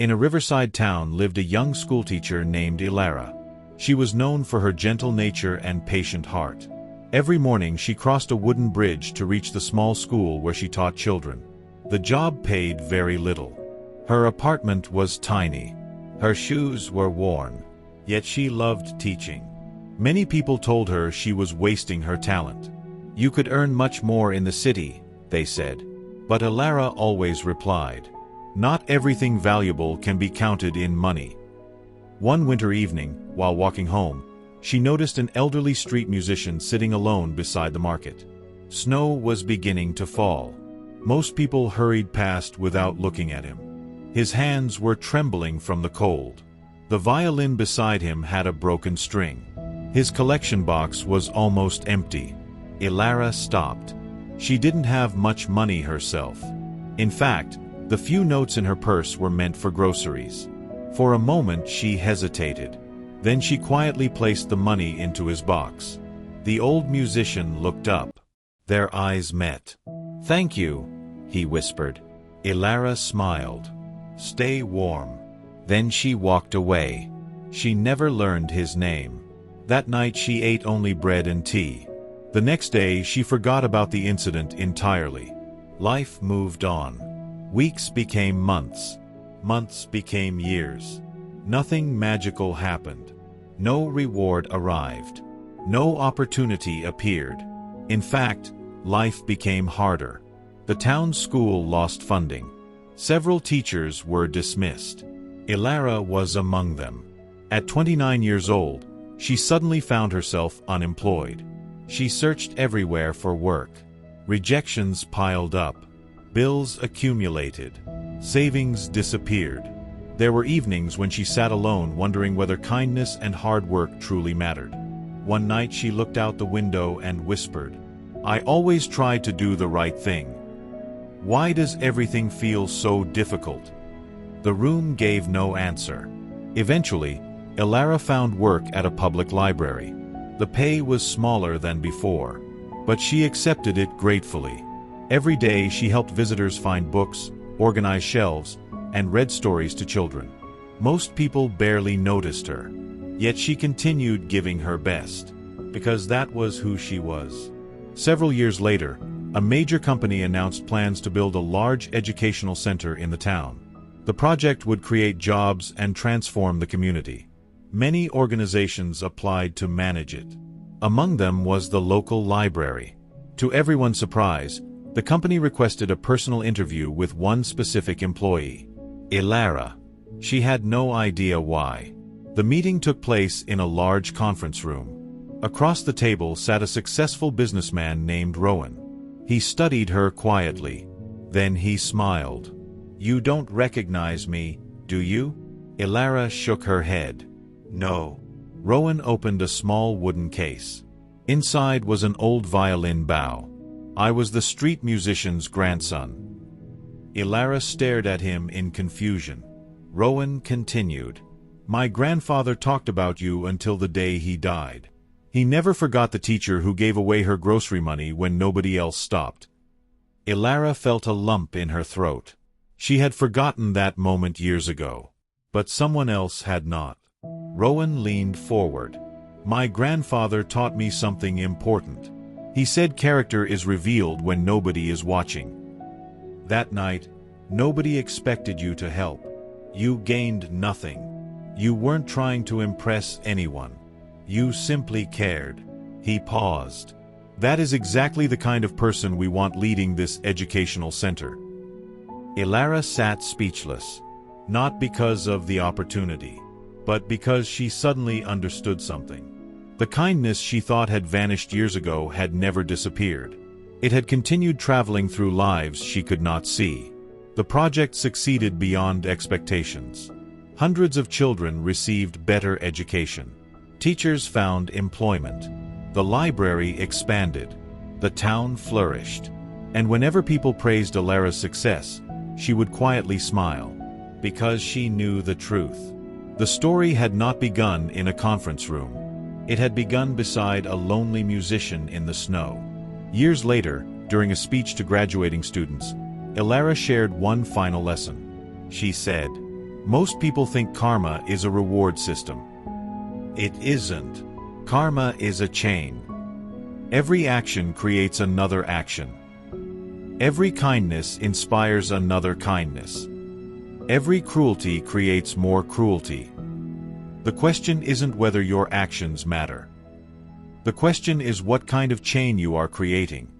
In a riverside town lived a young schoolteacher named Elara. She was known for her gentle nature and patient heart. Every morning she crossed a wooden bridge to reach the small school where she taught children. The job paid very little. Her apartment was tiny. Her shoes were worn. Yet she loved teaching. Many people told her she was wasting her talent. "You could earn much more in the city," they said. But Elara always replied, "Not everything valuable can be counted in money." One winter evening, while walking home, she noticed an elderly street musician sitting alone beside the market. Snow was beginning to fall. Most people hurried past without looking at him. His hands were trembling from the cold. The violin beside him had a broken string. His collection box was almost empty. Elara stopped. She didn't have much money herself. In fact, the few notes in her purse were meant for groceries. For a moment she hesitated. Then she quietly placed the money into his box. The old musician looked up. Their eyes met. "Thank you," he whispered. Elara smiled. "Stay warm." Then she walked away. She never learned his name. That night she ate only bread and tea. The next day she forgot about the incident entirely. Life moved on. Weeks became months. Months became years. Nothing magical happened. No reward arrived. No opportunity appeared. In fact, life became harder. The town school lost funding. Several teachers were dismissed. Elara was among them. At 29 years old, she suddenly found herself unemployed. She searched everywhere for work. Rejections piled up. Bills accumulated. Savings disappeared. There were evenings when she sat alone wondering whether kindness and hard work truly mattered. One night she looked out the window and whispered, "I always try to do the right thing. Why does everything feel so difficult?" The room gave no answer. Eventually, Elara found work at a public library. The pay was smaller than before, but she accepted it gratefully. Every day she helped visitors find books, organize shelves, and read stories to children. Most people barely noticed her, yet she continued giving her best, because that was who she was. Several years later, a major company announced plans to build a large educational center in the town. The project would create jobs and transform the community. Many organizations applied to manage it. Among them was the local library. To everyone's surprise, the company requested a personal interview with one specific employee, Elara. She had no idea why. The meeting took place in a large conference room. Across the table sat a successful businessman named Rowan. He studied her quietly. Then he smiled. "You don't recognize me, do you?" Elara shook her head. "No." Rowan opened a small wooden case. Inside was an old violin bow. "I was the street musician's grandson." Elara stared at him in confusion. Rowan continued, "My grandfather talked about you until the day he died. He never forgot the teacher who gave away her grocery money when nobody else stopped." Elara felt a lump in her throat. She had forgotten that moment years ago. But someone else had not. Rowan leaned forward. "My grandfather taught me something important. He said character is revealed when nobody is watching. That night, nobody expected you to help. You gained nothing. You weren't trying to impress anyone. You simply cared." He paused. "That is exactly the kind of person we want leading this educational center." Elara sat speechless, not because of the opportunity, but because she suddenly understood something. The kindness she thought had vanished years ago had never disappeared. It had continued traveling through lives she could not see. The project succeeded beyond expectations. Hundreds of children received better education. Teachers found employment. The library expanded. The town flourished. And whenever people praised Elara's success, she would quietly smile, because she knew the truth. The story had not begun in a conference room. It had begun beside a lonely musician in the snow. Years later, during a speech to graduating students, Elara shared one final lesson. She said, Most people think karma is a reward system. It isn't. Karma is a chain. Every action creates another action. Every kindness inspires another kindness. Every cruelty creates more cruelty. The question isn't whether your actions matter. The question is what kind of chain you are creating.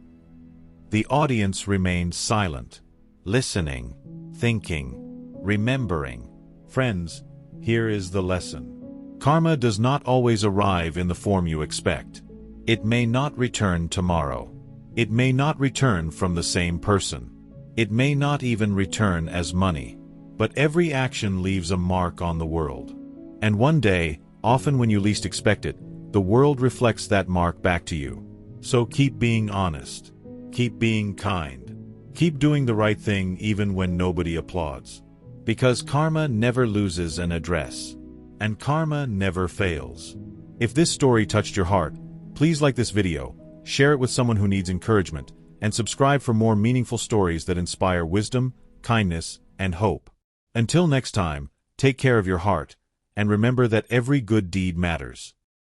The audience remained silent, listening, thinking, remembering. Friends, here is the lesson. Karma does not always arrive in the form you expect. It may not return tomorrow. It may not return from the same person. It may not even return as money. But every action leaves a mark on the world. And one day, often when you least expect it, the world reflects that mark back to you. So keep being honest. Keep being kind. Keep doing the right thing even when nobody applauds. Because karma never loses an address. And karma never fails. If this story touched your heart, please like this video, share it with someone who needs encouragement, and subscribe for more meaningful stories that inspire wisdom, kindness, and hope. Until next time, take care of your heart, and remember that every good deed matters.